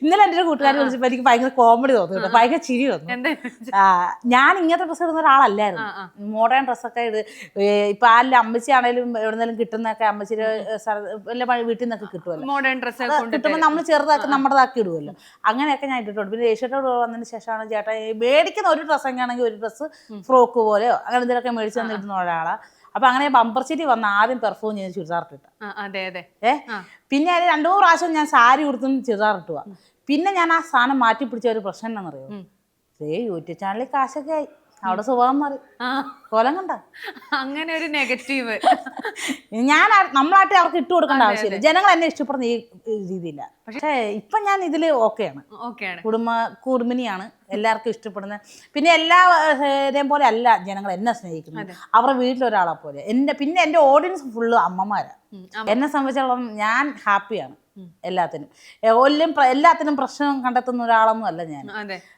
ഇന്നലെ എൻ്റെ ഒരു കൂട്ടുകാരി വിളിച്ചപ്പോൾ എനിക്ക് ഭയങ്കര കോമഡി തോന്നി കേട്ടോ, ഭയങ്കര ചിരി വന്നു. ഞാൻ ഇങ്ങനത്തെ ഡ്രസ്സ് ഇടുന്ന ഒരാളല്ലായിരുന്നു. മോഡേൺ ഡ്രസ്സൊക്കെ ഇപ്പൊ ആരിലും അമ്മച്ചി ആണെങ്കിലും എവിടെന്നെങ്കിലും കിട്ടുന്നൊക്കെ അമ്മച്ചിയുടെ വല്ല വീട്ടിൽ നിന്നൊക്കെ കിട്ടുമല്ലോ, മോഡേൺ ഡ്രസ്സ് കിട്ടുമ്പോൾ നമ്മൾ ചെറുതാക്കി നമ്മുടേതാക്കി ഇടുമല്ലോ. അങ്ങനെയൊക്കെ ഞാൻ ഇട്ടിട്ടുണ്ട്. പിന്നെ ഏഷ്യത്തോട് വന്നതിന് ശേഷമാണ് ചേട്ടാ മേടിക്കുന്ന ഒരു ഡ്രസ്സ് എങ്ങനെയാണെങ്കിൽ ഒരു ഡ്രസ്സ് ഫ്രോക്ക് പോലെയോ അങ്ങനെ എന്തെങ്കിലുമൊക്കെ മേടിച്ച് തന്നിരുന്ന ഒരാളാണ്. അപ്പൊ അങ്ങനെ ബമ്പർ ചിരി വന്ന ആദ്യം പെർഫോം ചെയ്ത് ചുരിദാറിട്ടിട്ട. പിന്നെ അതിന് 2-3 പ്രാവശ്യം ഞാൻ സാരി കൊടുത്തും ചുരിദാറിട്ടുക. പിന്നെ ഞാൻ ആ സാധനം മാറ്റി പിടിച്ച ഒരു പ്രശ്നം എന്നാണെന്നറിയോ, യൂട്യൂബ് ചാനലിൽ കാശൊക്കെ ആയി, അവിടെ സ്വഭാവം മാറി, കോലം കണ്ട. അങ്ങനെ ഒരു നെഗറ്റീവ് നമ്മളായിട്ട് അവർക്ക് ഇട്ട് കൊടുക്കേണ്ട ആവശ്യമില്ല. ജനങ്ങൾ എന്നെ ഇഷ്ടപ്പെടുന്ന ഈ രീതിയില്ല. പക്ഷേ ഇപ്പൊ ഞാൻ ഇതില് ഓക്കെയാണ്, കുടുംബിനിയാണ്, എല്ലാവർക്കും ഇഷ്ടപ്പെടുന്നത്. പിന്നെ എല്ലാവരെയും പോലെ അല്ല ജനങ്ങൾ എന്നെ സ്നേഹിക്കുന്നത്, അവരുടെ വീട്ടിലൊരാളെ പോലെ. പിന്നെ എൻ്റെ ഓഡിയൻസ് ഫുള്ള് അമ്മമാരാ. എന്നെ സംബന്ധിച്ചോളം ഞാൻ ഹാപ്പിയാണ് എല്ലാത്തിനും. എല്ലാത്തിനും പ്രശ്നം കണ്ടെത്തുന്ന ഒരാളൊന്നും അല്ല ഞാൻ.